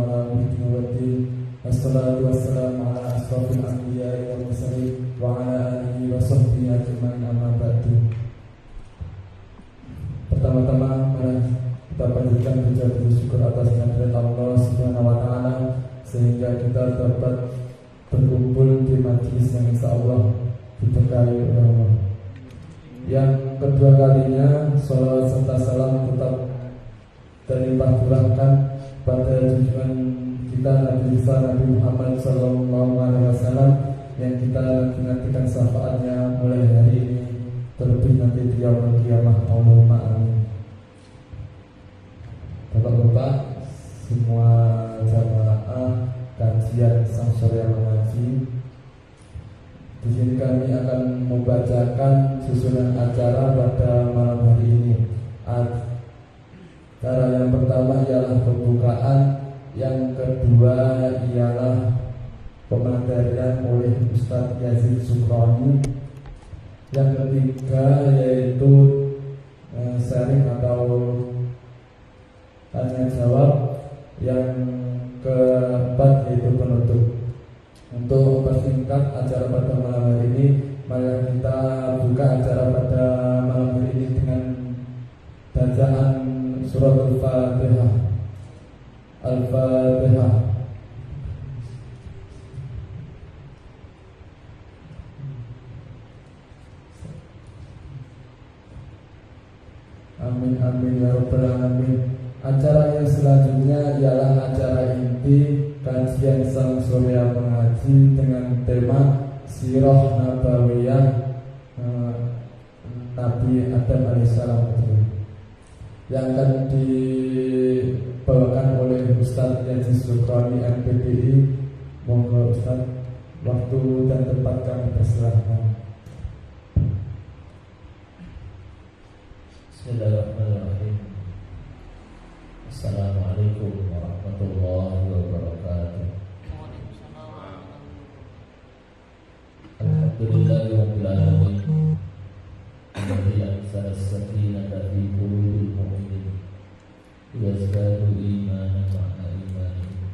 على الدين والدين والصلاة والسلام على أشرف الأنبياء والمرسلين وعلى آله وصحبه أجمعين أما بعد. Pertama-tama kita panjatkan puja syukur atas kehadirat Allah Subhanahu wa taala sehingga kita dapat berkumpul di majelis yang insyaallah diberkahi oleh Allah. Yang kedua kalinya salawat serta salam tetap terlimpah curahkan pada junjungan kita Nabi besar Nabi Muhammad SAW yang kita nantikan syafaatnya mulai hari ini terlebih nanti di yaumul qiyamah. Allahumma amin. Bapak-bapak semua jamaah kajian Sang Surya Mengaji, di sini kami akan membacakan susunan acara pada malam hari ini. Acara yang pertama ialah pembukaan, yang kedua ialah pematerian oleh Ustadz Yazid Sukroni, yang ketiga yaitu sharing atau tanya jawab, yang keempat yaitu penutup. Untuk mempersingkat acara pada malam hari ini, mari kita buka acara pada malam hari ini dengan bacaan surat Al-Fatihah. Al-Fatihah. Amin amin ya rabbal alamin. Acara yang selanjutnya ialah acara inti kajian Sang Surya Mengaji dengan tema Sirah Nabawiyah Nabi Adam alaihissalam, yang akan dibawakan oleh Ustadz Yazid Sukroni MPDI. Monggo Ustadz, waktu dan tempat kami persilahkan. Bismillahirrahmanirrahim. Assalamualaikum warahmatullahi wabarakatuh. Alhamdulillahirabbil alamin. Alladzi anzala as-sakinata fi qulubil mu'minin liyazdadu imanan ma'a imanihim.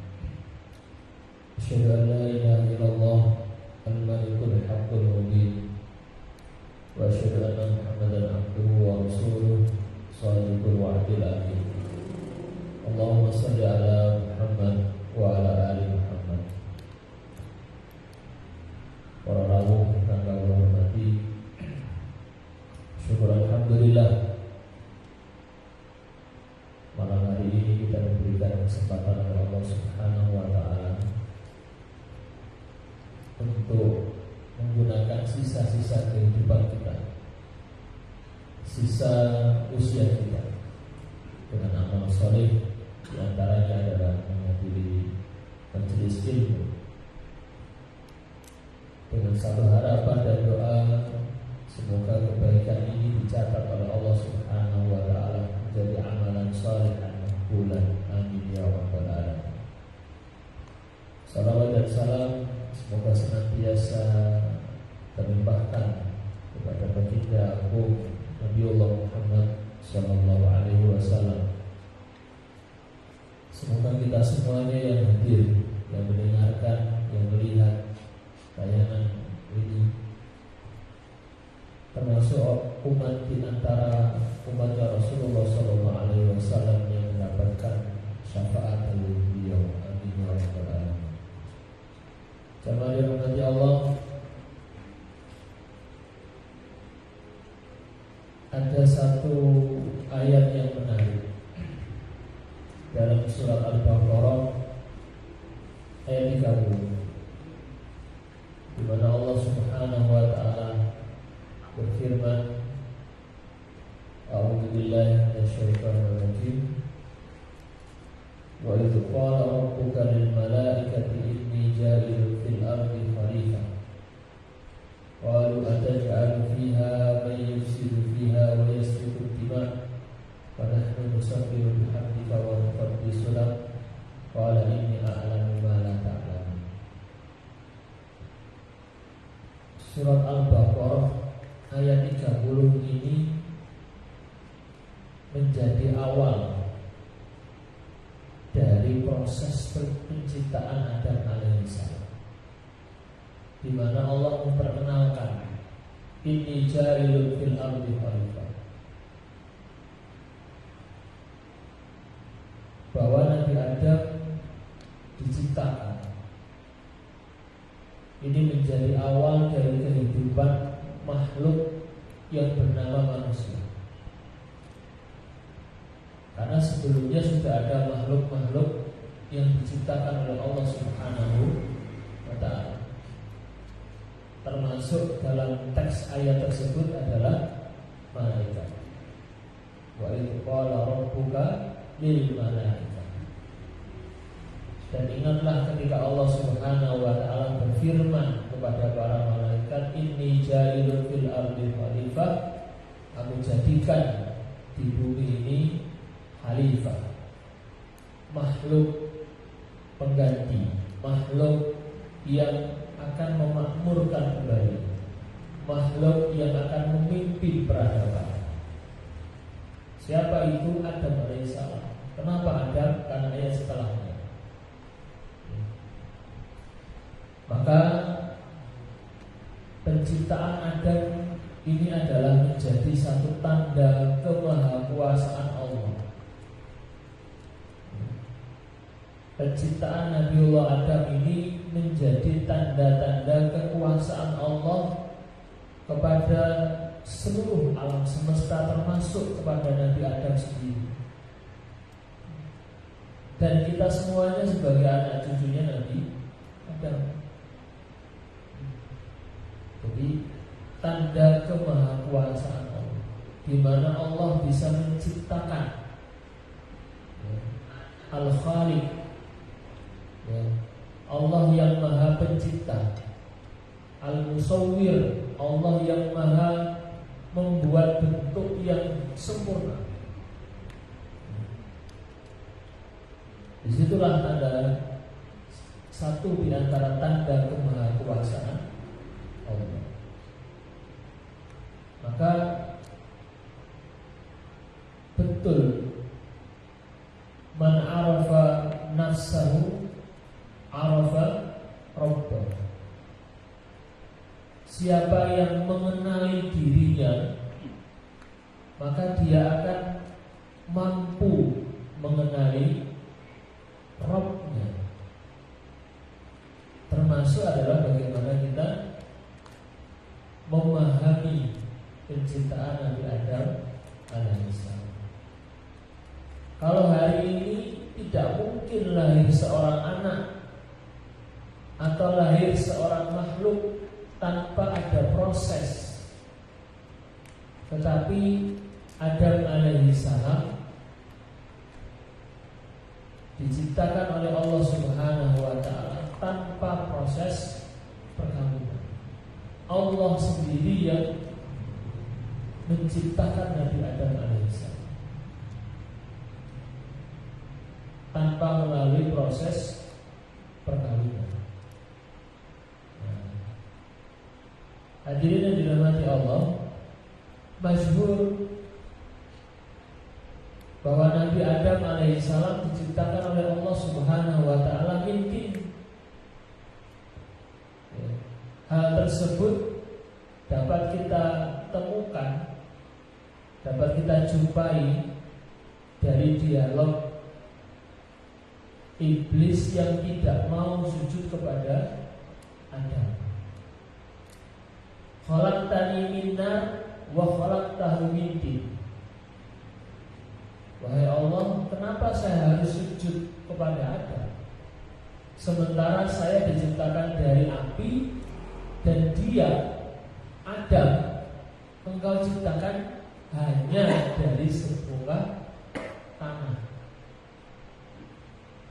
Asyhadu an la ilaha illallah al-malikul haqqul mubin wa asyhadu anna Muhammadan abduhu wa rasuluh shadiqul wa'dil amin. Allahumma shalli ala Muhammad wa ala ali Muhammad. Para rawuh ingkang kula hormati, syukur alhamdulillah malam hari ini kita diberikan kesempatan oleh Allah Subhanahu wa taala untuk menggunakan sisa-sisa kehidupan kita, sisa usia kita, dengan amal soleh. Di antaranya adalah menghadiri majelis ilmu, dengan satu harapan dan doa semoga kebaikan ini dicatat oleh Allah Subhanahu wa taala menjadi amalan shalihan maqbulan. Amin ya rabbal alamin. Salawat dan salam semoga senantiasa terlimpahkan kepada baginda agung Nabiullah Muhammad sallallahu alaihi wasallam. Semoga kita semuanya yang hadir, yang mendengarkan, yang melihat tayangan ini, termasuk umat di antara umat Rasulullah sallallahu alaihi wasallam yang mendapatkan syafaat dari beliau. Amin ya rabbal alamin. Jamaah yang dirahmati Allah, ada satu ayat yang menarik dalam surat Al-Baqarah ayat 30, di mana Allah Subhanahu wa taala berfirman, A'udzu billahi minasyaitonir rajim. Wa idz qala rabbuka lil malaikati inni ja'ilun fil ardi khalifah qalu ataj'alu fiha man yufsidu fiha wa yasfiku ad-dima' wa nahnu nusabbihu bihamdika wa nuqaddisu lak qala inni a'lamu ma la ta'lamun. Surat Al-Baqarah ayat 30 ini menjadi awal dari proses proses penciptaan Adam alaihissalam, di mana Allah memperkenalkan inni ja'ilun fil ardi khalifah, bahwa Nabi Adam diciptakan. Ini menjadi awal dari kehidupan makhluk yang bernama manusia. Karena sebelumnya sudah ada makhluk-makhluk yang diciptakan oleh Allah Subhanahu wa ta'ala. Termasuk dalam teks ayat tersebut adalah malaikat. Wa idh qala rabbuka lil malaikah. Dan ingatlah ketika Allah Subhanahu wa ta'ala berfirman kepada para malaikat, inni ja'ilun fil ardi khalifah, aku jadikan di bumi ini khalifah, makhluk pengganti, makhluk yang akan memakmurkan kembali, makhluk yang akan memimpin peradaban. Siapa itu? Adam alaihissalam. Kenapa Adam? Karena ayat setelahnya. Maka penciptaan Adam ini adalah menjadi satu tanda kemahakuasaan Allah. Penciptaan Nabiullah Adam ini menjadi tanda-tanda kekuasaan Allah kepada seluruh alam semesta, termasuk kepada Nabi Adam sendiri. Dan kita semuanya sebagai anak cucunya Nabi Adam. Jadi tanda kemahakuasaan Allah, di mana Allah bisa menciptakan Al-Khaliq, Allah yang maha pencipta, Al-Musawwir, Allah yang maha membuat bentuk yang sempurna. Disitulah tanda, satu di antara tanda kemahakuasaan Allah. Maka betul, man arafa nafsahu arafa rabbah. Siapa yang mengenali dirinya, maka dia akan mampu mengenali Rabbnya. Termasuk adalah bagaimana kita memahami penciptaan Nabi Adam alaihissalam. Kalau hari ini tidak mungkin lahir seorang anak atau lahir seorang makhluk tanpa ada proses. Tetapi Adam alaihissalam diciptakan oleh Allah Subhanahu wa ta'ala tanpa proses perkawinan. Allah sendiri yang menciptakan Nabi Adam alaihissalam tanpa melalui proses perkawinan. Hadirin yang dirahmati Allah, masyhur bahwa Nabi Adam alaihissalam diciptakan oleh Allah Subhanahu wa ta'ala min tin. Hal tersebut dapat kita temukan, dapat kita jumpai dari dialog iblis yang tidak mau sujud kepada Adam. Khalaqtani min nar wa khalaqtahu min tin. Wahai Allah, kenapa saya harus sujud kepada Adam, sementara saya diciptakan dari api dan dia, Adam, engkau ciptakan hanya dari sebuah tanah.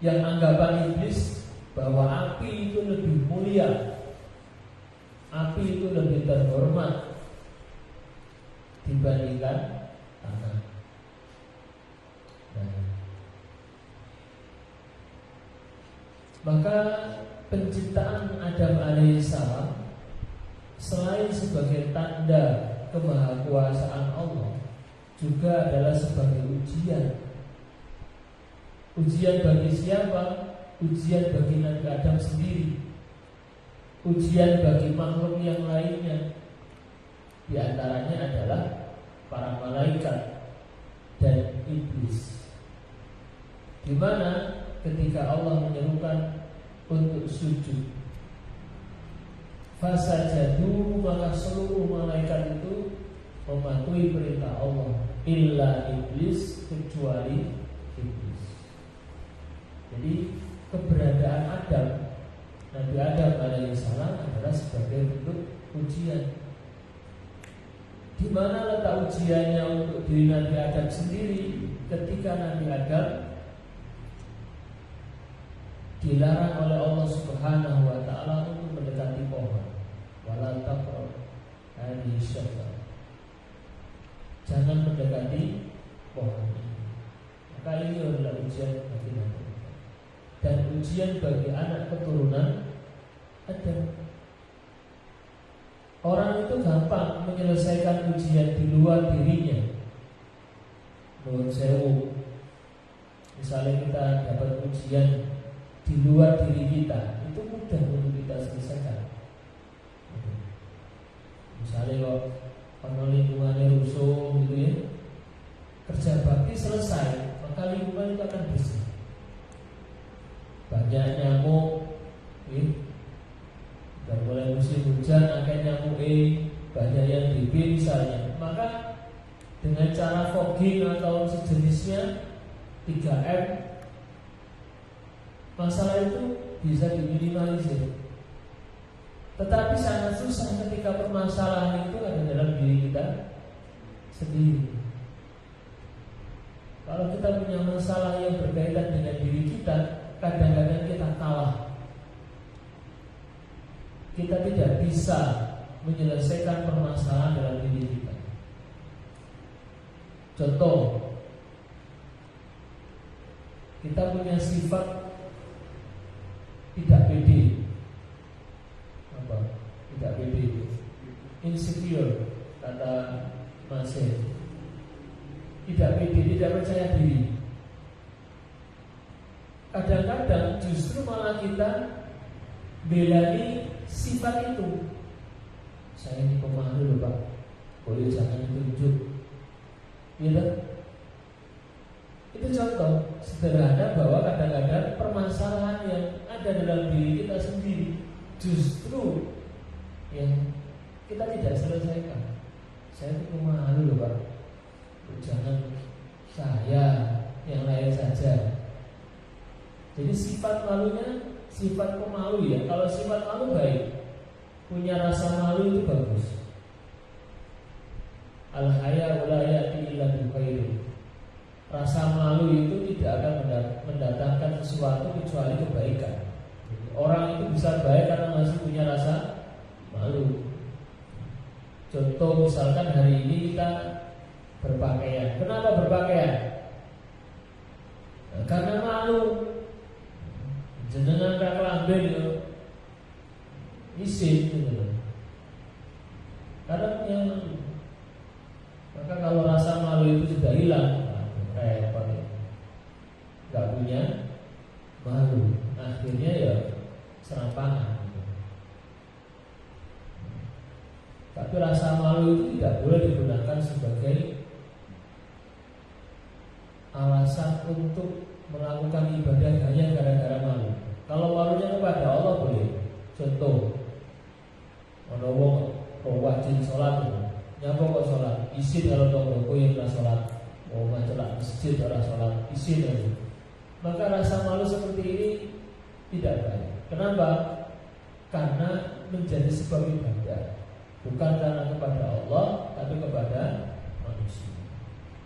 Yang anggapan iblis bahwa api itu lebih mulia, api itu lebih terhormat dibandingkan tanah. Maka penciptaan Adam alaihissalam selain sebagai tanda kemahakuasaan Allah, juga adalah sebagai ujian. Ujian bagi siapa? ujian bagi Nabi Adam sendiri, ujian bagi makhluk yang lainnya. Di antaranya adalah para malaikat dan iblis. Di mana ketika Allah menyerukan untuk sujud, fasajadu, maka seluruh malaikat itu mematuhi perintah Allah, illa iblis, kecuali iblis. Jadi keberadaan Adam, Nabi Adam alaihissalam adalah sebagai bentuk ujian. Di mana letak ujiannya untuk diri Nabi Adam sendiri? Ketika Nabi Adam dilarang oleh Allah Subhanahu wa taala untuk mendekati pohon. Wala taqrab hadhihi syajarah. Jangan mendekati pohon ini. Maka ini adalah ujian bagi Nabi dan ujian bagi anak keturunan Adam. Orang itu gampang menyelesaikan ujian di luar dirinya. Nuwun sewu. Misalnya kita dapat ujian di luar diri kita, itu mudah untuk kita selesaikan. Misalnya kalau lingkungannya rusuh gitu ya, kerja bakti selesai, maka lingkungan itu akan bersih. Banyak nyamuk, dan mulai musim hujan akhirnya nyamuk banyak yang DB misalnya, maka dengan cara fogging atau sejenisnya 3M, masalah itu bisa diminimalisir. Tetapi sangat susah ketika permasalahan itu ada dalam diri kita sendiri. Kalau kita punya masalah yang berkaitan dengan diri kita, kadang-kadang kita kalah. Kita tidak bisa menyelesaikan permasalahan dalam diri kita. Contoh, kita punya sifat tidak pede. Apa? Tidak pede, insecure, kata Masih. Tidak pede, tidak percaya diri. Kadang-kadang justru malah kita belani sifat itu. Saya ini pemalu loh Pak, boleh jangan ditunjuk. Gitu. Itu contoh sederhana bahwa kadang-kadang permasalahan yang ada dalam diri kita sendiri justru yang kita tidak selesaikan. Saya itu pemalu loh Pak, jangan saya, yang lain saja. Jadi sifat malunya sifat pemalu ya. Kalau sifat malu baik, punya rasa malu itu bagus. Al-haya la ya'ti illa bi khairin. Rasa malu itu tidak akan mendatangkan sesuatu kecuali kebaikan. Jadi, orang itu bisa baik karena masih punya rasa malu. Contoh misalkan hari ini kita berpakaian. Kenapa berpakaian? Nah, karena malu. Jenengan tak lambe itu isin gitu loh. Karena yang maka kalau rasa malu itu sudah hilang, repot ya. Gak punya malu, akhirnya ya serampangan gitu. Tapi rasa malu itu tidak boleh digunakan sebagai alasan untuk melakukan ibadah hanya gara-gara malu. Kalau malunya kepada Allah boleh. Contoh, ono wong wajib sholat, nyapa kok sholat, isin kalau tonggo yang nggak sholat, mau mencelak masjid orang sholat, isin aja. Maka rasa malu seperti ini tidak baik. Kenapa? Karena menjadi sebab ibadah, bukan karena kepada Allah, tapi kepada manusia.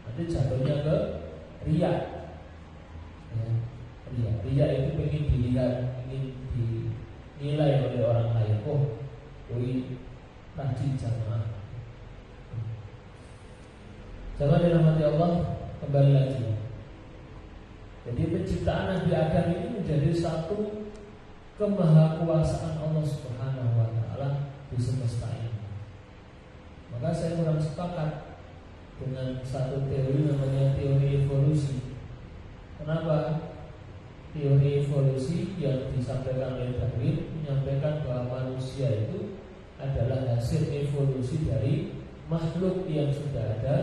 Nanti jatuhnya ke riya. Ya, riya itu ingin dilihat, ingin dinilai oleh orang lain. Oh, rajin jamaah. Jangan dirahmati Allah, kembali lagi. Jadi penciptaan Nabi Adam ini menjadi satu kemahakuasaan Allah Subhanahu wa taala di semesta ini. Maka saya kurang sepakat dengan satu teori namanya teori evolusi. Kenapa? teori evolusi yang disampaikan oleh Darwin menyampaikan bahwa manusia itu adalah hasil evolusi dari makhluk yang sudah ada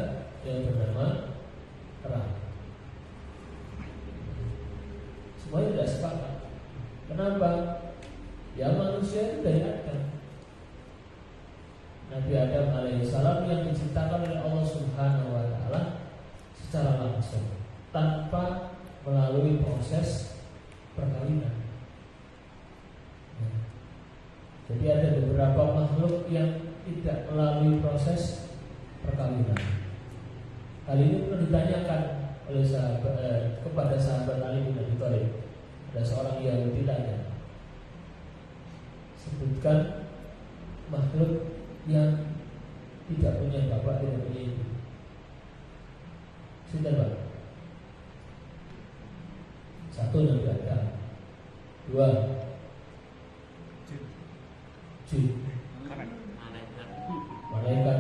yang bernama kera. Semuanya tidak sepakat. Kenapa? Ya manusia itu dari Adam. Nabi Adam alaihissalam yang diciptakan oleh Allah Subhanahu wa taala secara langsung tanpa melalui proses perkawinan. Jadi ada beberapa makhluk yang tidak melalui proses perkawinan. Hal ini pernah ditanyakan oleh kepada sahabat Ali bin Abi Thalib. Ada seorang Yahudi tanya, sebutkan makhluk yang tidak punya bapak, tidak punya ibu. Sudah Pak. Satu Nabi Adam. Dua jin. Malaikat.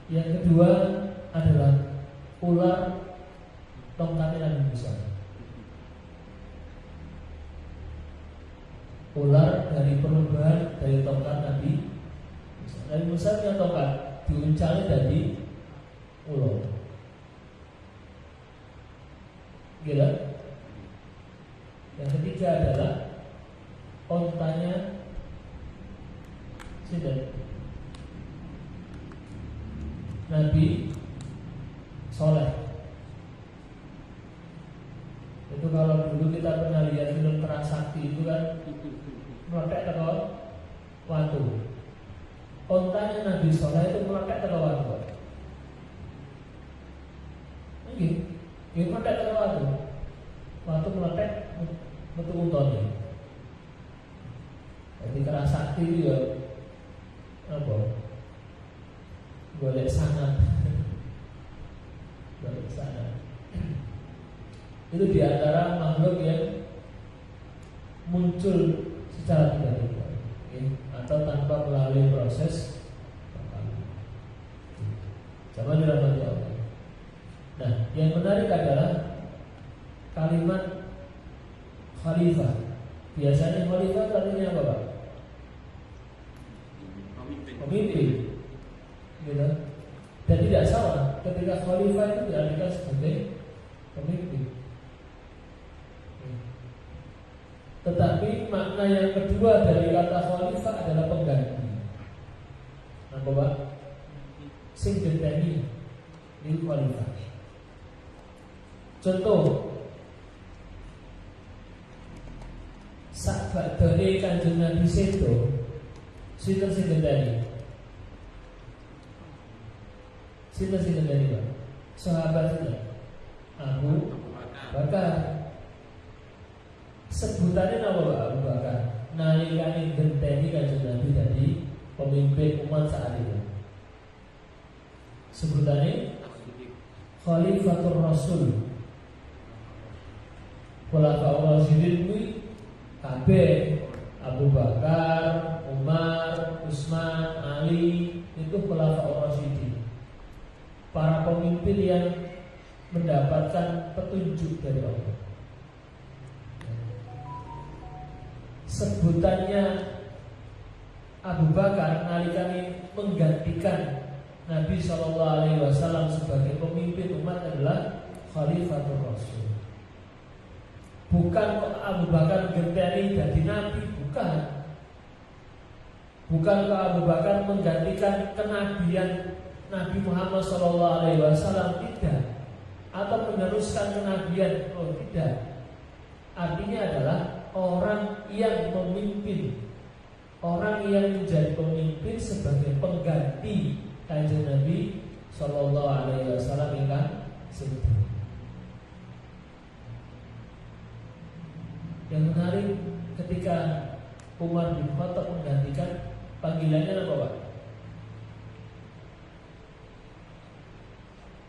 Yang kedua adalah ular tongkatnya Nabi Musa. Ular dari perubahan dari tongkat Nabi Musa punya tongkat diuncalnya dari ular. Gila. Yang ketiga adalah ontanya Sinten Nabi Soleh. Itu kalau dulu kita pernah lihat film Prasakti itu kan meletek ke watu. Ontanya Nabi Soleh itu meletek ke watu. Ini meletek ke watu. Watu meletek metu untone. Jadi Prasakti itu ya apa? Golek sangat. Golek sangat. Itu diantara makhluk yang muncul secara tiba-tiba, atau tanpa melalui proses perkawinan. Zaman dirahmati Allah. Nah, yang menarik adalah kalimat khalifah. Biasanya khalifah artinya apa, Pak? Pemimpin. Gitu. Dan tidak salah ketika khalifah itu diartikan sebagai pemimpin. Tetapi makna yang kedua dari kata khalifah adalah pengganti. Apa Pak? Sing genteni ini khalifah. Contoh, sahabat dari Kanjeng Nabi sedo, sinten sing genteni? Sinten sing genteni Pak? Sahabat itu Abu Bakar. Sebutannya apa Pak Abu Bakar? Nalikane genteni Kanjeng Nabi tadi pemimpin umat saat itu. Sebutannya Khalifatur Rasul. Khulafaur Rasyidin kuwi kabeh Abu Bakar, Umar, Utsman, Ali itu Khulafaur Rasyidin. Para pemimpin yang mendapatkan petunjuk dari Allah. Sebutannya Abu Bakar nalikane menggantikan Nabi SAW sebagai pemimpin umat adalah Khalifatul Rasul. Bukan kok Abu Bakar genteni jadi Nabi, bukan. Bukan kok Abu Bakar menggantikan kenabian Nabi Muhammad SAW, tidak. Atau meneruskan kenabian, oh tidak. Artinya adalah orang yang memimpin, orang yang menjadi pemimpin sebagai pengganti Kanjeng Nabi SAW yang sedih. Yang menarik ketika Umar bin Khattab menggantikan, panggilannya apa Pak?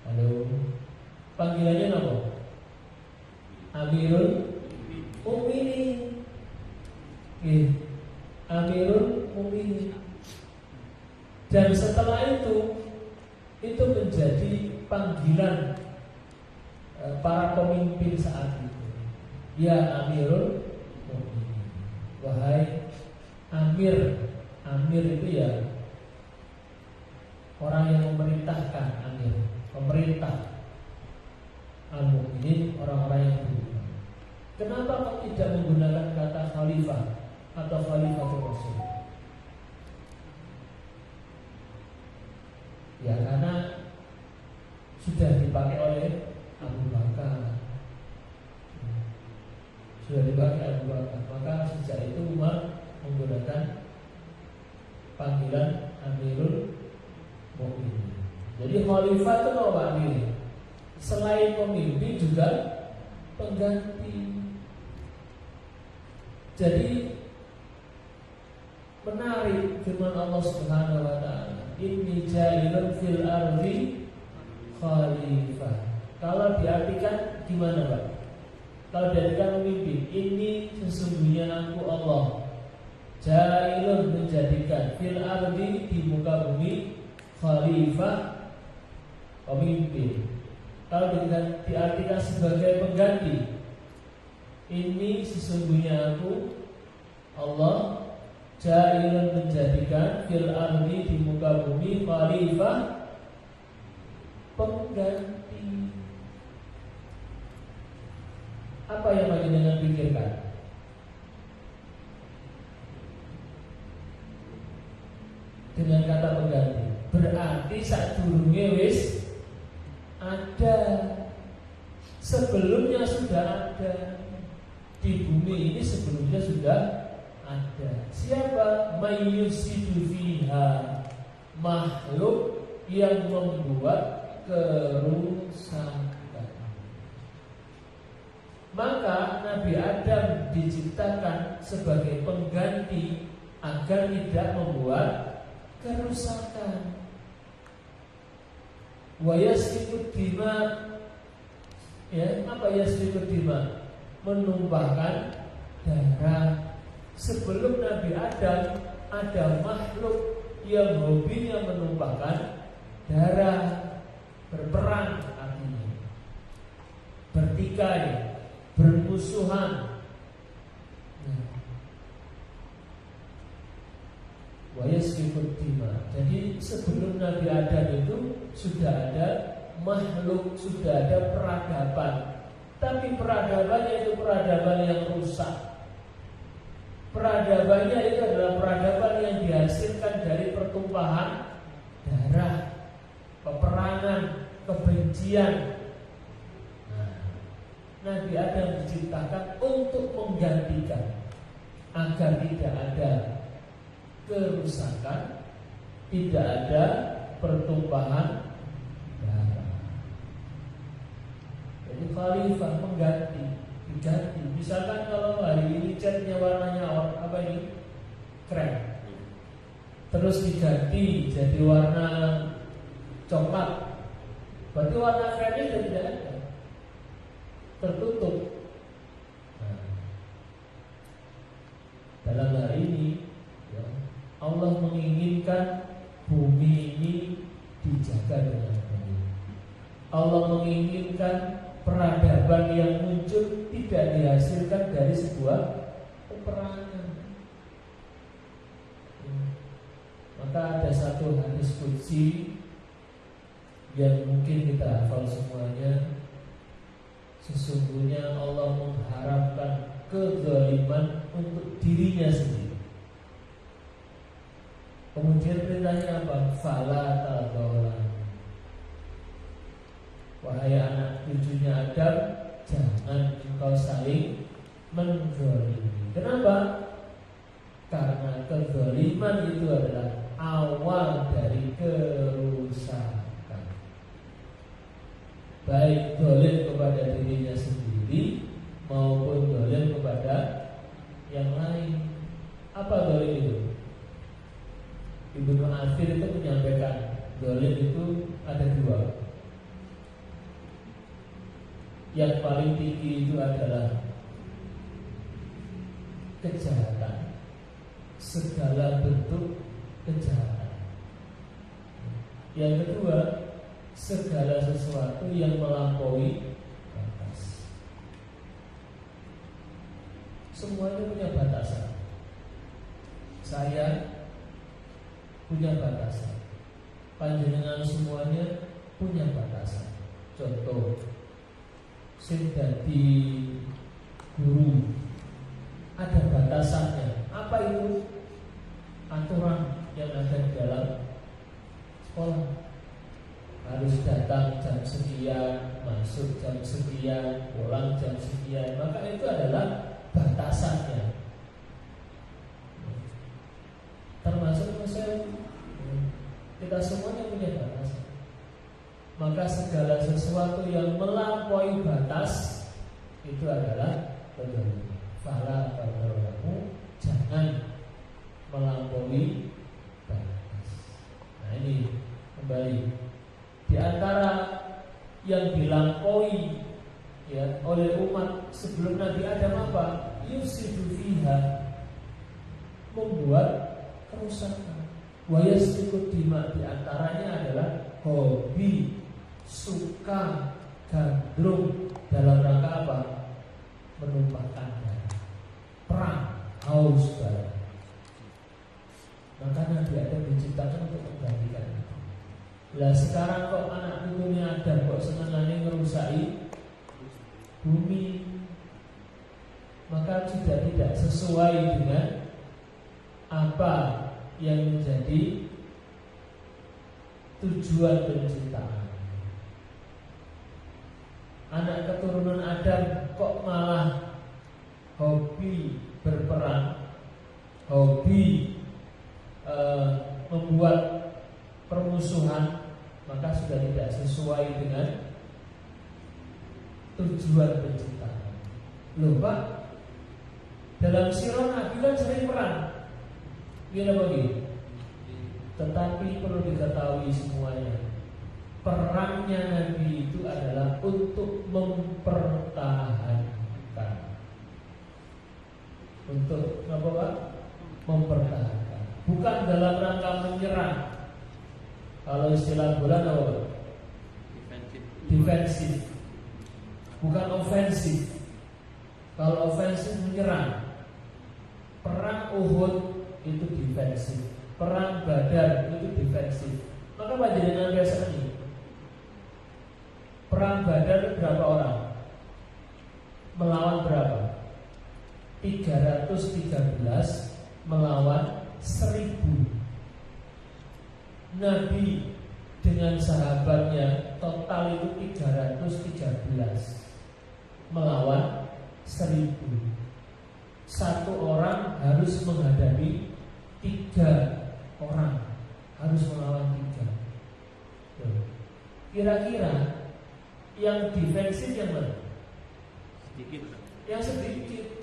Halo, panggilannya apa? Amirul Mukminin. Amirul Mukminin. Dan setelah itu menjadi panggilan para pemimpin saat itu. Ya Amirul Mukminin, wahai Amir. Amir itu ya orang yang memerintahkan, Amir, pemerintah. Al-Mukminin, orang-orang yang beriman. Kenapa kok tidak menggunakan kata khalifah atau khalifatul Rasul? Ya karena sudah dipakai oleh Abu Bakar. Sudah dipakai Abu Bakar. Maka sejak itu Umar menggunakan panggilan Amirul Mukminin. Jadi khalifah itu apa Amir? Selain pemimpin juga pengganti. Jadi menarik firman Allah Subhanahu wa taala, inni ja'ilun fil ardi khalifah. Kalau diartikan gimana, Pak? Kalau diartikan pemimpin, ini sesungguhnya aku Allah ja'ilun, menjadikan, fil ardi, di muka bumi, khalifah, pemimpin. Kalau diartikan sebagai pengganti, ini sesungguhnya aku Allah ja'ilun, menjadikan, fil ardi, di muka bumi, khalifah, pengganti. Apa yang panjenengan pikirkan? Dengan kata pengganti, berarti sadurunge wis ada, sebelumnya sudah ada. Di bumi ini sebelumnya sudah ada. Siapa? Mayyusidu fiha, makhluk yang membuat kerusakan. Maka Nabi Adam diciptakan sebagai pengganti agar tidak membuat kerusakan. Wa yasfikud dima, ya, apa yasfikud dima? Menumpahkan darah. Sebelum Nabi Adam ada makhluk yang hobinya menumpahkan darah, berperang artinya, bertikai, bermusuhan. Wa yasfikud dima. Jadi sebelum Nabi Adam itu sudah ada makhluk, sudah ada peradaban. Tapi peradabannya itu peradaban yang rusak. Peradabannya itu adalah peradaban yang dihasilkan dari pertumpahan darah, peperangan, kebencian. Nabi Adam diciptakan untuk menggantikan, agar tidak ada kerusakan, tidak ada pertumpahan darah. Jadi khalifah mengganti, diganti. Misalkan kalau hari ini catnya warnanya apa ini? Krem. Terus diganti jadi warna coklat. Berarti warna kremnya sudah tidak ada, tertutup. Dalam hari ini ya, Allah menginginkan bumi ini dijaga dengan baik. Allah menginginkan peradaban yang muncul tidak dihasilkan dari sebuah peperangan. Maka ada satu hadis qudsi yang mungkin kita hafal semuanya. Sesungguhnya Allah mengharamkan kezaliman untuk dirinya sendiri. Kemudian perintahnya apa? Fala tadzalam. Wahai anak cucunya Adam, jangan engkau saling menzalimi. Kenapa? Karena kezaliman itu adalah awal dari kerusakan. Baik zalim kepada dirinya sendiri maupun zalim kepada yang lain. Apa zalim itu? Ibnu Athir itu menyampaikan zalim itu ada dua. Yang paling tinggi itu adalah kejahatan, segala bentuk kejahatan. Yang kedua, segala sesuatu yang melampaui semuanya punya batasan. Saya punya batasan. Panjenengan semuanya punya batasan. Contoh, sing dadi guru ada batasannya. Apa itu? Aturan yang ada di dalam sekolah. Harus datang jam sekian, masuk jam sekian, pulang jam sekian. Maka itu adalah batasannya. Termasuk saya, kita semuanya punya batasan. Maka segala sesuatu yang melampaui batas itu adalah kezaliman. Fala tadzalimu, jangan melampaui batas. Nah ini kembali di antara yang dilampaui ya oleh umat sebelum Nabi Adam apa? Yufsidu fiha, membuat kerusakan. Wa yasfiku dima, di antaranya adalah hobi suka gandrung dalam rangka apa? Menumpahkan darah, perang, haus darah. Maka Nabi Adam diciptakan untuk menggantikan itu. Lah sekarang kok anak cucunya Adam kok senangannya ngerusai bumi, maka sudah tidak sesuai dengan apa yang menjadi tujuan penciptaan. Anak keturunan Adam kok malah hobi berperang, hobi membuat permusuhan, maka sudah tidak sesuai dengan tujuan penciptaan. Loh Pak, dalam sirah Nabi kan sering perang, gimana bagi? Tetapi perlu diketahui semuanya, perangnya Nabi itu adalah untuk mempertahankan. Untuk apa Pak? Mempertahankan, bukan dalam rangka menyerang. Kalau istilah bola apa? Defensif. Bukan ofensif. Kalau ofensif menyerang. Perang Uhud itu defensif, perang Badar itu defensif. Maka panjenengan biasa ini, perang Badar berapa orang? Melawan berapa? 313 melawan 1000. Nabi dengan sahabatnya total itu 313 melawan 1000. Satu orang harus menghadapi 3 orang, harus melawan 3. Kira-kira yang defensif yang mana? Sedikit. Yang sedikit.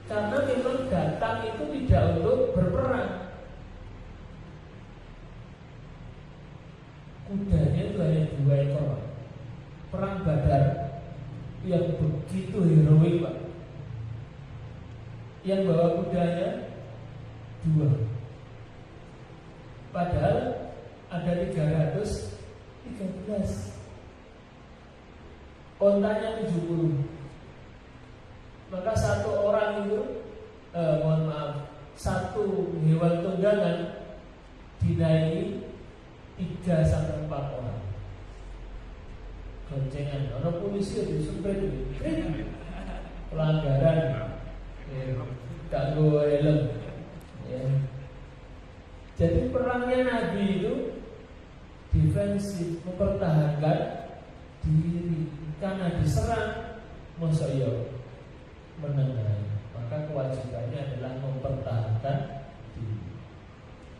Karena memang datang itu tidak untuk berperang. Kudanya itu hanya 2 ekor. Perang Badar yang begitu heroik Pak, yang bawa kudanya 2. Padahal ada 313, ontanya 70. Maka satu orang itu satu hewan tunggangan dinaiki 3-4 orang. Goncengan, orang polisi itu supir pelanggaran, kanggo helm. Ya. Jadi perangnya Nabi itu defensif, mempertahankan diri. Karena diserang, masa iya menengahi. Maka kewajibannya adalah mempertahankan diri.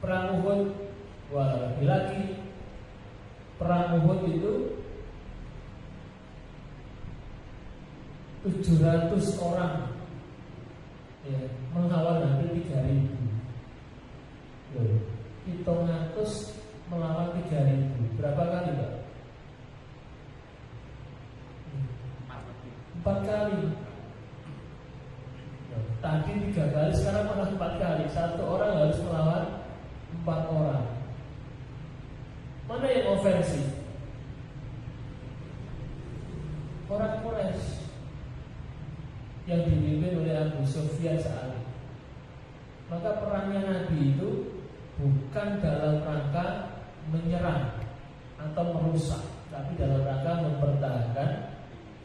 Perang Uhud, wah lagi-lagi perang Uhud itu 700 orang ya, mengawal Nabi 3000. 700 melawan 3000. Berapa kali Pak? 4 kali. Tadi 3 kali, sekarang malah 4 kali. Satu orang harus melawan 4 orang. Mana yang ofensif? Orang Quraisy. yang dipimpin oleh Abu Sufyan saat itu. Maka perangnya Nabi itu bukan dalam rangka menyerang atau merusak, tapi dalam rangka mempertahankan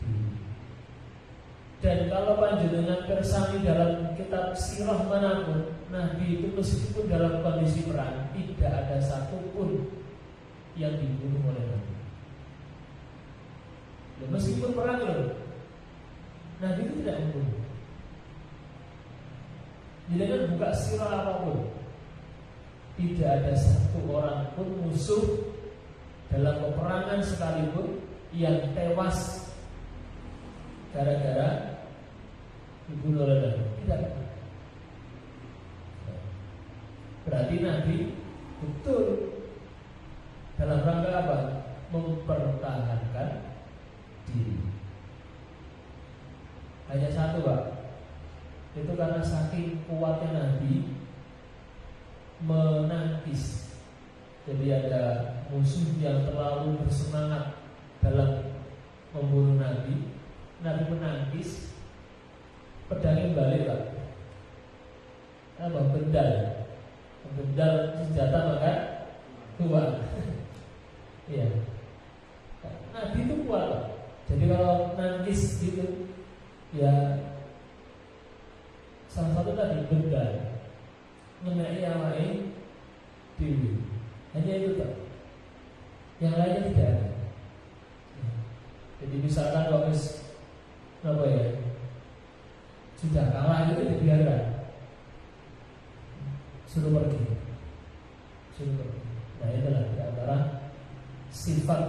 diri. Dan kalau panjenengan kersani dalam kitab sirah manapun, Nabi itu meskipun dalam kondisi perang tidak ada satupun yang dibunuh oleh Nabi. Ya, meskipun perang loh, Nabi itu tidak membunuh. Jangan buka sirah apapun, tidak ada satu orang pun musuh dalam peperangan sekalipun yang tewas gara-gara dibunuh oleh Nabi. Tidak. Berarti Nabi betul dalam rangka apa? Mempertahankan diri. Hanya satu, Pak. Itu karena saking kuatnya Nabi menangkis. Jadi ada musuh yang terlalu bersemangat dalam membunuh Nabi. Nabi menangkis, pedangnya balik, Pak. Apa? Bendal senjata maka tua. Iya. Nabi itu kuat, Pak. Jadi kalau nangkis gitu, ya salah satu tadi bendal mengenai awake dewi. Hanya itu, Pak. Yang lainnya tidak ada. Jadi misalkan waktu apa ya, sudah kalah itu dibiarkan, suruh pergi. Nah itulah di antara sifat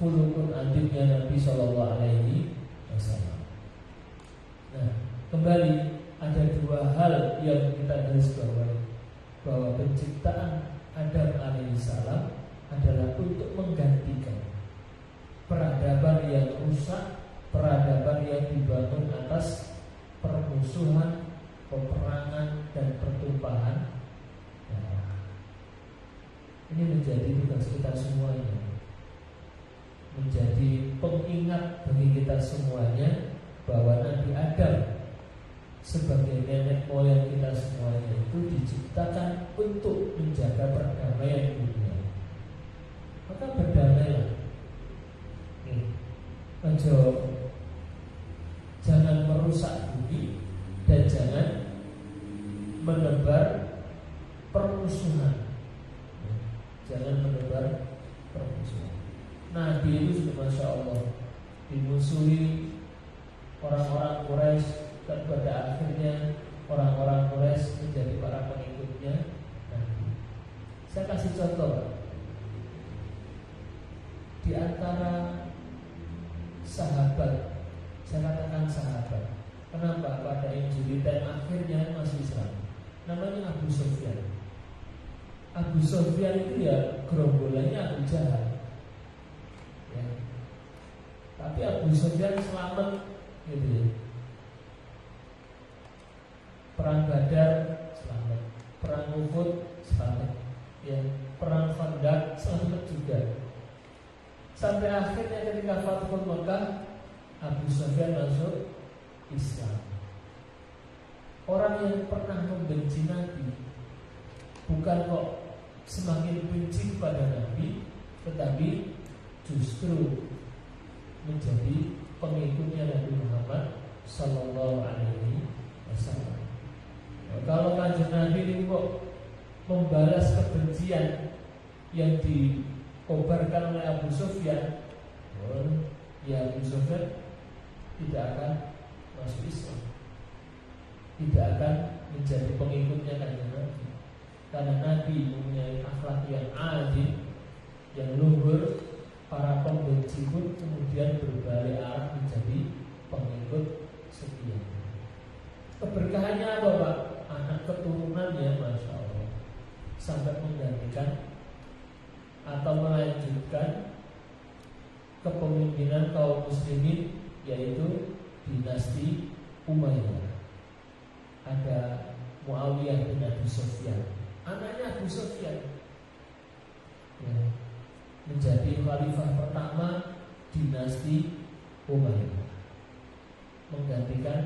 khuluqun adibnya Nabi Shallallahu Alaihi Wasallam. Nah kembali ada dua hal yang kita garis bawahi, bahwa penciptaan Adam alaihissalam adalah untuk menggantikan peradaban yang rusak, peradaban yang dibangun atas permusuhan, peperangan, dan pertumpahan darah. Ini menjadi tugas kita semuanya, menjadi pengingat bagi kita semuanya bahwa Nabi Adam sebagai nenek moyang kita semuanya itu diciptakan untuk menjaga perdamaian dunia. Maka berdamailah. Jangan merusak bumi dan jangan menebar permusuhan. Jangan menebar permusuhan. Nabi itu sudah Masya Allah dimusuhi orang-orang Quraisy, dan pada akhirnya orang-orang Quraisy menjadi para pengikutnya Nabi. Saya kasih contoh di antara sahabat, saya katakan sahabat. Kenapa? Pada Injil dan akhirnya masuk Islam. Namanya Abu Sufyan. Abu Sufyan itu ya gerombolannya Abu Jahal. Ya. Tapi Abu Sufyan selamat gitu ya. Perang Badar selamat, perang Uhud selamat, ya, perang Khandaq selamat juga. Sampai akhirnya ketika Fathul Makkah, Abu Sufyan masuk Islam. Orang yang pernah membenci Nabi bukan kok semakin benci kepada Nabi, tetapi justru menjadi pengikutnya Nabi Muhammad Sallallahu Alaihi Wasallam. Kalau kanjeng Nabi ini kok membalas kebencian yang dikobarkan oleh Abu Sufyan, ya Abu Sufyan tidak akan masuk Islam, tidak akan menjadi pengikutnya kanjeng Nabi, karena Nabi mempunyai akhlak yang adil, yang luhur. Para pembenci pun kemudian berbalik arah menjadi pengikut setia. Keberkahannya apa, Pak? Anak keturunannya Masya Allah sampai menggantikan atau melanjutkan kepemimpinan kaum muslimin, yaitu dinasti Umayyah. Ada Muawiyah bin Abi Sufyan, anaknya Abu Sufyan, ya, menjadi khalifah pertama dinasti Umayyah, menggantikan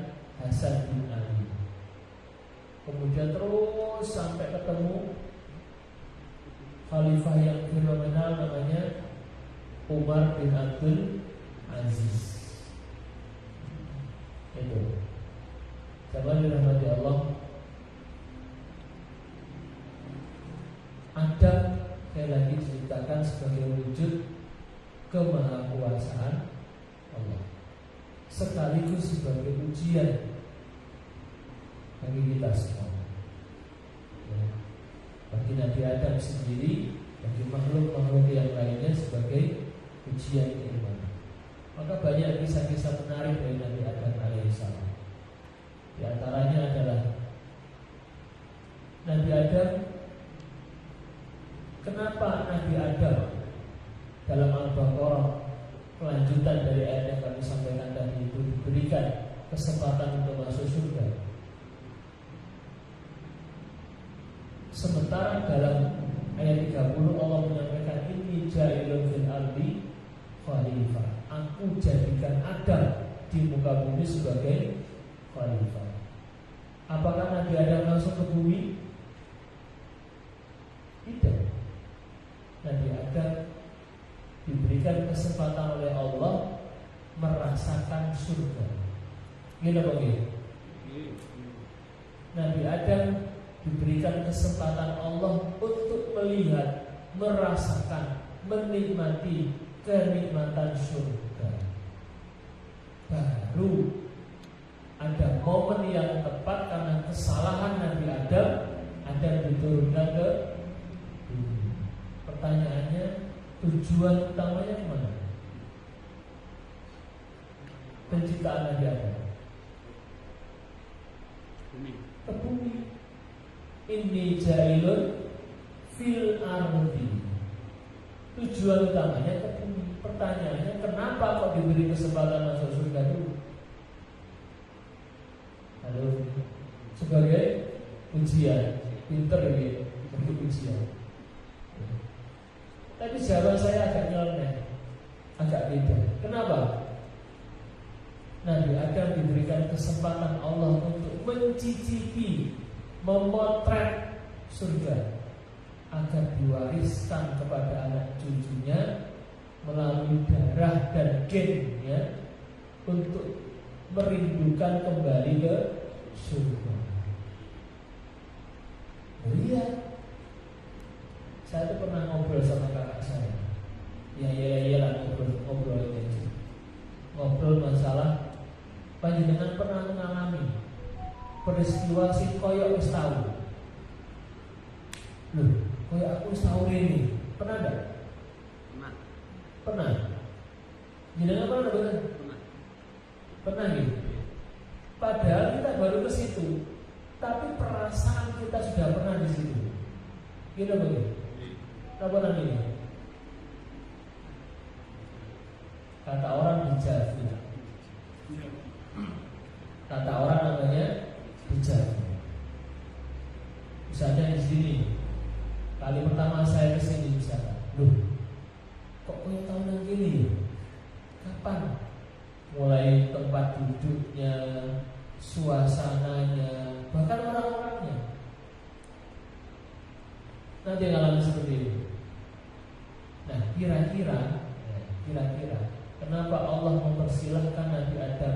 Kemudian terus sampai ketemu khalifah yang fenomenal namanya Umar bin Abdul Aziz. Itu zaman dirahmati Allah. Adam sekali lagi diceritakan sebagai wujud kemahakuasaan Allah, sekaligus sebagai ujian bagi kita semua, ya. Bagi Nabi Adam sendiri, bagi makhluk-makhluk yang lainnya sebagai ujian keimanan. Maka banyak kisah-kisah menarik dari Nabi Adam alaihissalam. Di antaranya adalah Nabi Adam. Kenapa Nabi Adam dalam Al-Baqarah kelanjutan dari ayat yang kami sampaikan tadi itu diberikan kesempatan untuk masuk surga, sementara dalam ayat 30 Allah menyampaikan inni ja'ilun fil ardi khalifah, aku jadikan Adam di muka bumi sebagai khalifah. Apakah Nabi Adam langsung ke bumi? Tidak. Nabi Adam diberikan kesempatan oleh Allah merasakan surga. Gini apa gini? Nabi Adam diberikan kesempatan Allah untuk melihat, merasakan, menikmati kenikmatan surga. Baru ada momen yang tepat karena kesalahan Nabi Adam diturunkan ke bumi. Pertanyaannya, tujuan utamanya kemana? Penciptaan Nabi Adam ke bumi. Inni ja'ilun fil ardi. Tujuan utamanya ke bumi. Pertanyaannya, kenapa kok diberi kesempatan masuk surga dulu? Halo, sebagai ujian. Pinter ini, sebagai ujian. Tapi jawaban saya agak nyeleneh, agak beda. Kenapa? Nabi Adam diberikan kesempatan Allah untuk mencicipi, memotret surga agar diwariskan kepada anak cucunya melalui darah dan gennya untuk merindukan kembali ke surga. Lihat, saya tuh pernah ngobrol sama kakak saya. Ya ngobrol aja. Ngobrol masalah panjenengan pernah mengalami peristiwa si koyok wis tau. Loh, koyok aku wis tau ini. Pernah enggak? Pernah. Jenengan pernah enggak? Pernah gitu. Padahal kita baru ke situ, tapi perasaan kita sudah pernah di situ. Gitu begitu. Apa namanya? Kata orang dijadi. Kata orang namanya dijadi. Misalnya di sini, kali pertama saya ke sini misalnya, loh, kok kau tahu nang gini? Kapan? Mulai tempat duduknya, suasananya, bahkan orang-orangnya. Nanti ngalamin seperti itu. Nah, kira-kira kenapa Allah mempersilahkan Nabi Adam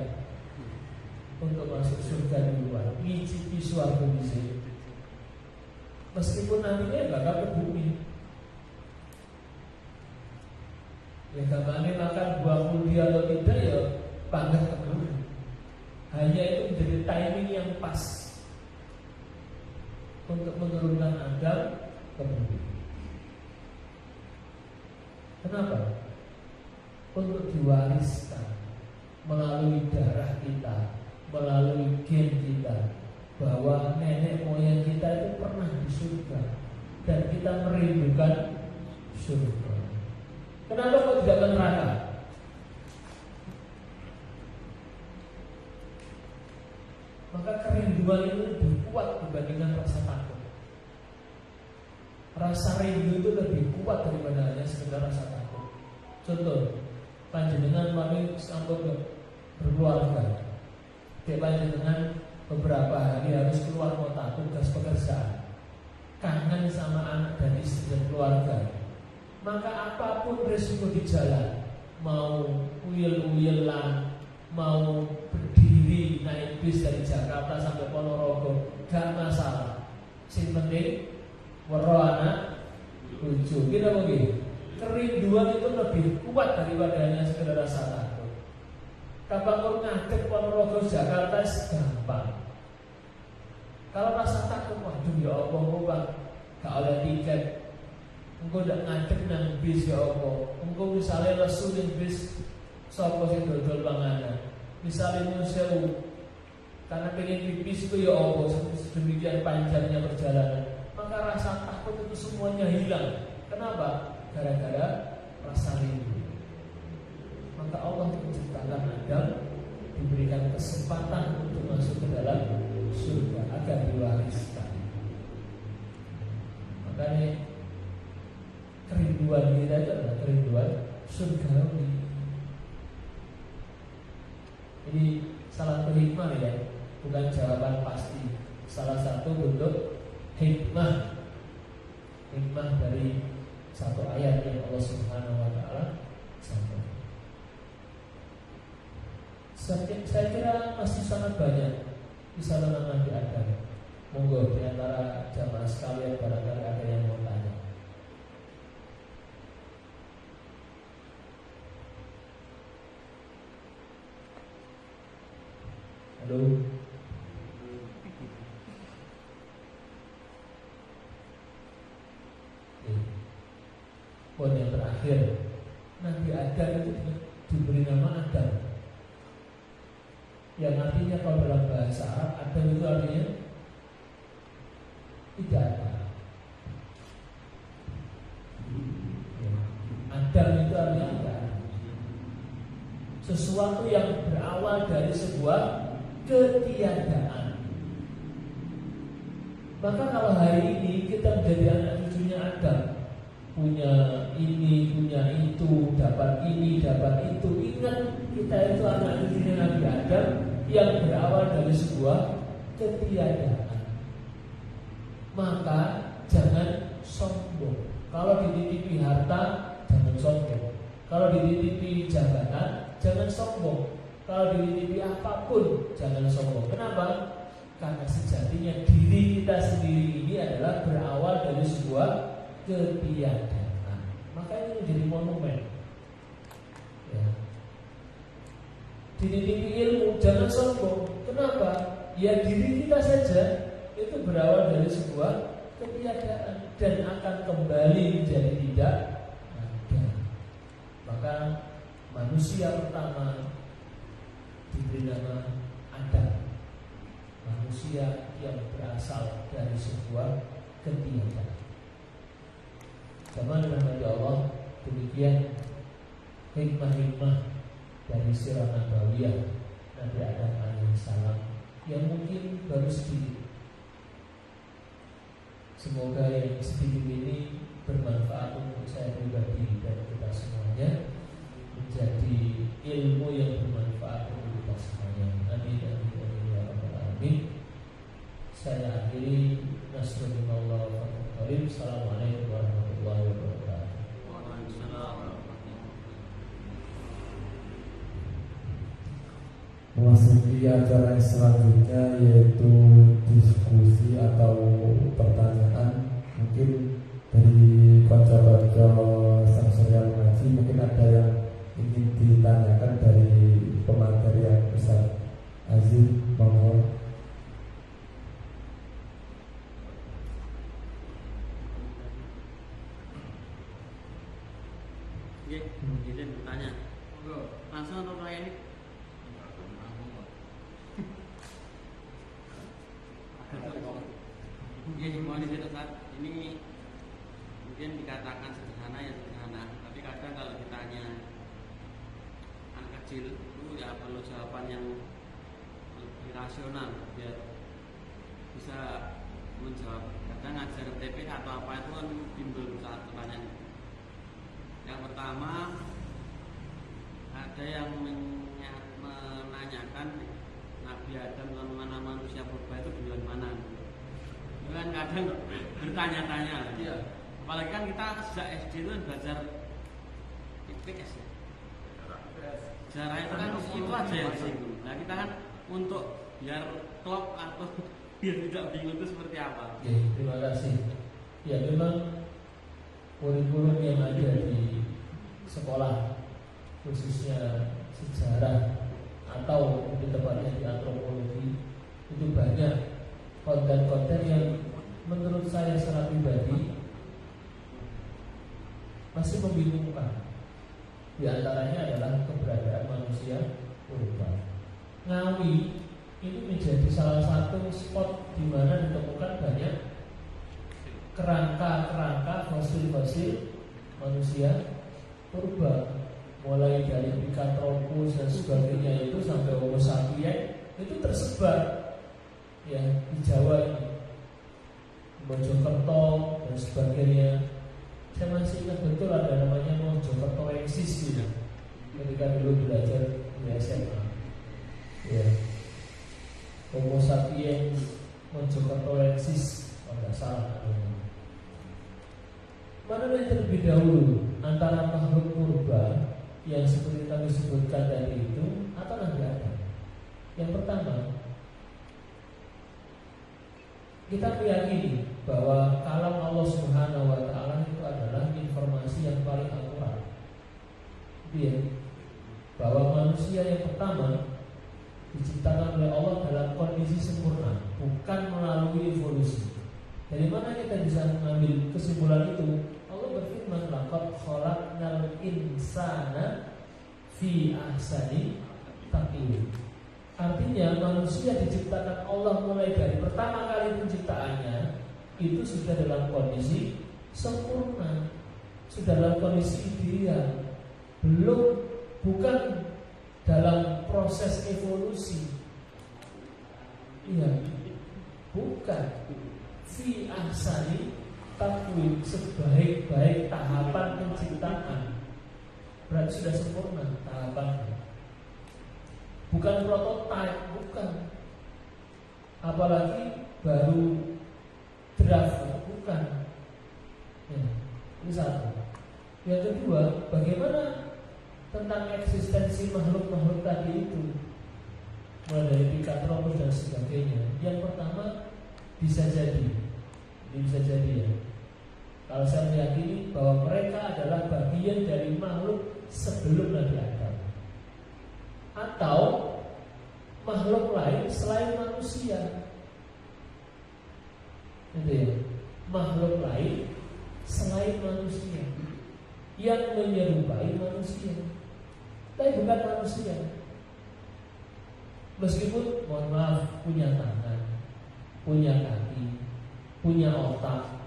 untuk masuk surga duluan, ngicipi suarga di sini? Meskipun nantinya bakal ke bumi. Ya gambarnya makan buah kuldi atau tidak ya bangga ke bumi. Hanya itu menjadi timing yang pas untuk menurunkan Adam ke bumi. Kenapa? Untuk diwariskan melalui darah kita, melalui gen kita, bahwa nenek moyang kita itu pernah di surga dan kita merindukan surga. Kenapa kok tidak ke neraka? Maka kerinduan itu lebih kuat dibandingkan rasa takut. Rasa rindu itu lebih kuat daripada hanya sekedar rasa takut. Contoh, panjenengan mami sampun berkeluarga, dia panjenengan beberapa hari harus keluar kota, tugas pekerjaan, kangen sama anak dan istri dan keluarga, maka apapun resiko di jalan, mau uyel-uyelan, mau berdiri naik bis dari Jakarta sampai Ponorogo, gak masalah. Sing penting wero anak lucu. Kita begini, kerinduan itu lebih kuat daripada hanya sekedar rasa takut. Kapan kau ngadep Ponorogo Jakarta gampang. Kalau rasa takut, waduh ya Allah, bang, gak oleh tiket. Engkau udah ngadep nang bis ya Allah. Engkau misalnya lesu ning bis, sopo sing dodol panganan. Misalnya museum, karena pengen pipis itu ya Allah, sedemikian panjangnya perjalanan. Maka rasa takut itu semuanya hilang. Kenapa? Gara-gara rasa rindu. Maka Allah menciptakan Adam, diberikan kesempatan untuk masuk ke dalam surga agar diwariskan. Makanya kerinduan kita itu adalah kerinduan surgawi. Jadi salah satu hikmah ya, bukan jawaban pasti. Salah satu bentuk hikmah dari satu ayat yang Allah Subhanahu wa taala sampaikan. Saya kira masih sangat banyak bisa mengenal di Adam. Monggo di antara jamaah sekalian barangkali ada yang mau tanya. Halo. Poin yang terakhir, Nabi Adam itu diberi nama Adam, yang artinya kalau dalam bahasa Arab Adam itu artinya tidak ada. Adam itu artinya tidak ada. Sesuatu yang berawal dari sebuah ketiadaan. Maka kalau hari ini kita menjadi anak cucunya Adam, punya ini, punya itu, dapat ini, dapat itu, ingat kita itu anak cucunya Nabi Adam yang berawal dari sebuah ketiadaan. Maka jangan sombong. Kalau dititipi harta, jangan sombong. Kalau dititipi jabatan, jangan sombong. Kalau dititipi apapun, jangan sombong. Kenapa? Karena sejatinya diri kita sendiri ini adalah berawal dari sebuah ketiadaan. Maka ini menjadi monumen. Ya. Dititipi ilmu, jangan sombong. Kenapa? Ya diri kita saja itu berawal dari sebuah ketiadaan dan akan kembali menjadi tidak ada. Maka manusia pertama diberi nama Adam, manusia yang berasal dari sebuah ketiadaan. Zaman Nabi Allah, demikian hikmah-hikmah dari sirah nabawiyah Nabi Adam alaihissalam yang mungkin baru sedikit. Semoga yang sedikit ini bermanfaat untuk saya pribadi dan kita semuanya, menjadi ilmu yang bermanfaat untuk kita semuanya. Amin amin amin ya rabbal alamin. Saya akhiri. Nasrullah wa barakatuh. Assalamualaikum warahmatullahi wabarakatuh. Waalaikumsalam. Memasuki acara yang selanjutnya, yaitu diskusi atau pertanyaan. Mungkin dari konco-konco Samsuriah Mengaji, mungkin ada yang ingin ditanyakan dari pemateri yang Ustaz Aziz. Monggo. Izin bertanya. Langsung atau melayani? Iya, mohon izin Ustaz. Ini mungkin dikatakan sederhana ya sederhana, tapi kadang kalau ditanya anak kecil itu ya perlu jawaban yang lebih rasional biar bisa menjawab. Kadang ngajar TPK atau apa itu kan timbul saat pertanyaan. Yang pertama, ada yang menanyakan Nabi Nabi Adam mana manusia purba itu bulan mana? Itu kan kadang bertanya-tanya. Iya. Apalagi kan kita sejak SD itu kan belajar IPS ya. Sejarah itu kan itu aja yang disinggung. Nah kita kan untuk biar klop atau biar tidak bingung itu seperti apa? Oke, terima kasih. Ya memang kurikulum yang ada di sekolah khususnya sejarah atau lebih tepatnya di antropologi itu banyak konten-konten yang menurut saya secara pribadi masih membingungkan. Di antaranya adalah keberadaan manusia purba. Ngawi ini menjadi salah satu spot di mana ditemukan banyak kerangka-kerangka fosil-fosil manusia purba, mulai dari Pithecanthropus dan sebagainya itu sampai Homo sapiens itu tersebar ya di Jawa ini, Mojokerto dan sebagainya. Saya masih ingat betul ada namanya Mojokertoensis gitu, ketika dulu belajar di SMA. Ya, Homo sapiens Mojokertoensis kalau nggak salah. Mana yang terlebih dahulu antara makhluk purba yang seperti kami sebutkan tadi itu atau Nabi Adam? Yang pertama, kita meyakini bahwa kalam Allah Subhanahu wa Ta'ala itu adalah informasi yang paling akurat. Dia bahwa manusia yang pertama diciptakan oleh Allah dalam kondisi sempurna, bukan melalui evolusi. Dari mana kita bisa mengambil kesimpulan itu? Allah berfirman, laqad khalaqnal insana fi ahsani taqwim. Artinya manusia diciptakan Allah mulai dari pertama kali penciptaannya itu sudah dalam kondisi sempurna, sudah dalam kondisi ideal, bukan dalam proses evolusi. Iya, bukan. Fi ahsani taqwim, sebaik-baik tahapan penciptaan. Berarti sudah sempurna tahapannya. Bukan prototipe, bukan. Apalagi baru draft, bukan. Ya, ini satu. Yang kedua, bagaimana tentang eksistensi makhluk-makhluk tadi itu, mulai dari Pithecanthropus dan sebagainya. Yang pertama, bisa jadi ya. Kalau saya meyakini bahwa mereka adalah bagian dari makhluk sebelum Nabi Adam, atau makhluk lain selain manusia. Itu ya, makhluk lain selain manusia yang menyerupai manusia, tapi bukan manusia. Meskipun mohon maaf punya tangan, punya kaki, punya otak,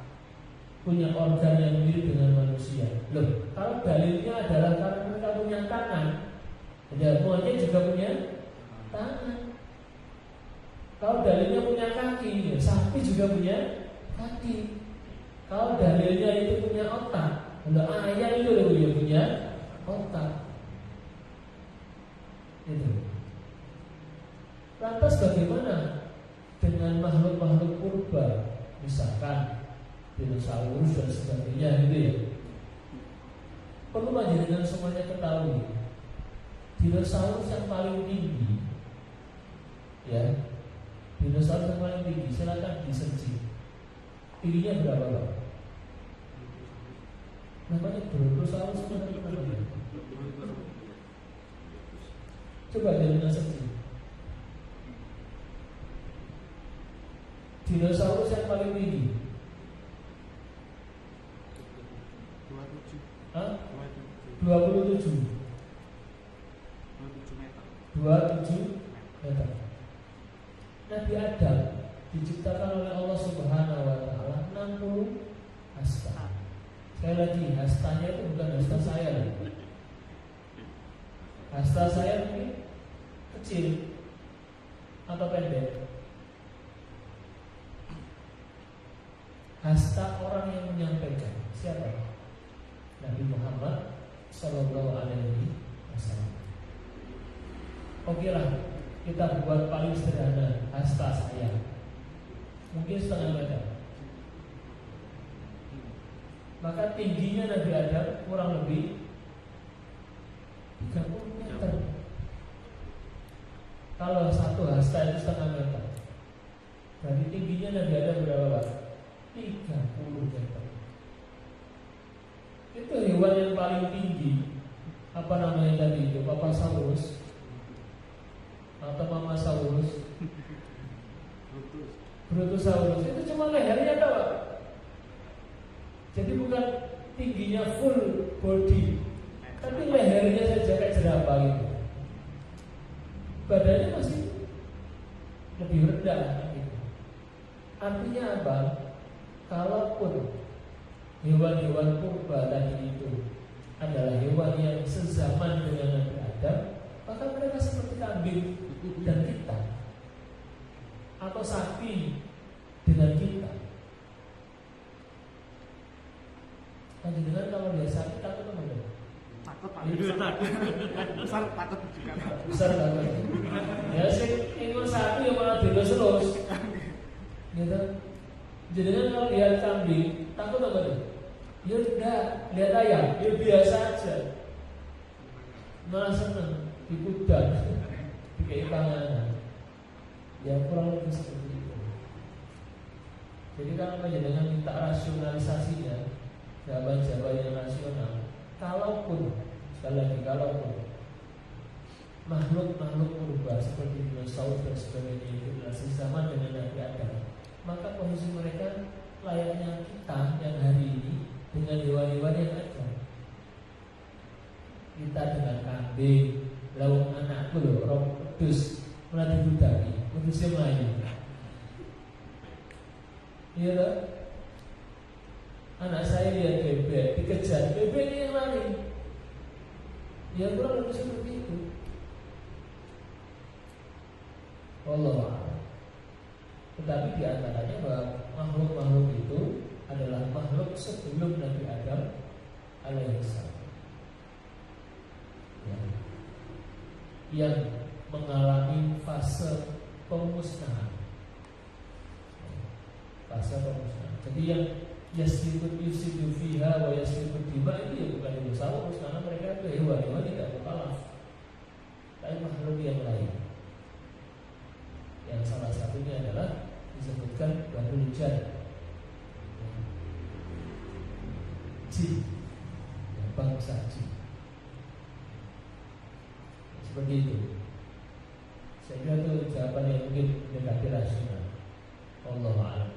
punya organ yang mirip dengan manusia. Loh, kalau dalilnya adalah karena mereka punya tangan, ya monyet juga punya tangan. Kalau dalilnya punya kaki, ya sapi juga punya kaki. Kalau dalilnya itu punya otak, ayam itu loh punya otak. Itu. Lantas bagaimana dengan makhluk-makhluk purba, misalkan dinosaurus dan sebagainya gitu ya? Perlu dengan semuanya ketahui, dinosaurus yang paling tinggi, ya, dinosaurus yang paling tinggi, silakan disearching. Tingginya berapa Pak? Namanya Brontosaurus namanya. Coba jangan searching. Dinosaurus yang paling tinggi 27 meter. Nabi Adam diciptakan oleh Allah Subhanahu wa Ta'ala 60 hasta. Sekali lagi, hastanya itu bukan hasta saya. Hasta saya ini kecil atau pendek. Hasta orang yang menyampaikan siapa? Nabi Muhammad Sallallahu Alaihi Wasallam. Oke lah, kita buat paling sederhana, hasta saya mungkin setengah meter. Maka tingginya Nabi Adam kurang lebih 30 meter. Kalau satu hasta itu setengah meter, berarti tingginya Nabi Adam berapa Pak? 30 meter. Itu hewan yang paling tinggi. Apa namanya tadi itu? Papasaurus atau Mamasaurus? Brontosaurus. Itu cuma lehernya tau Pak. Jadi bukan tingginya full body, tapi lehernya saja kayak jerapah gitu. Badannya masih lebih rendah gitu. Artinya apa? Kalaupun hewan-hewan purba tadi itu adalah hewan yang sezaman dengan Nabi Adam, maka mereka seperti kambing dan kita, atau sapi dengan kita. Dengan kalau dia sakit takut apa enggak? Takut besar takut juga. Besar takut. Ya sih, ingin satu yang malah bebas terus. Gitu. Jadi kalau lihat kambing takut apa tuh? Ya udah, lihat ayam, ya biasa aja. Malah seneng, dikudan, dikei panganan. Ya kurang lebih seperti itu. Jadi kalau dengan minta rasionalisasinya, jawaban-jawaban yang rasional. Kalaupun, sekali lagi kalaupun makhluk-makhluk purba seperti dinosaurus dan sebagainya itu adalah sezaman dengan Nabi Adam, maka posisi mereka layaknya kita yang hari ini dengan hewan-hewan yang ada. Kita dengan kambing, lawang anakku loh, orang pedus melatih budaki, pedusnya melayu. Iya loh. Anak saya lihat bebek, dikejar, bebeknya yang lari. Ya kurang lebih seperti itu. Allah. Tetapi di antaranya bahwa makhluk-makhluk itu adalah makhluk sebelum Nabi Adam alaihissalam, ya, yang mengalami fase pemusnahan. Fase pemusnahan. Jadi yang yasbiqut yusidu fiha wa yasbiqut dima itu ya bukan dinosaurus, karena mereka itu hewan-hewan tidak mukallaf, tapi makhluk yang lain. Yang salah satunya adalah disebutkan Banul Jan, jin, bangsa jin. Seperti itu. Saya kira itu jawaban yang mungkin mendekati rasional. Wallahu a'lam.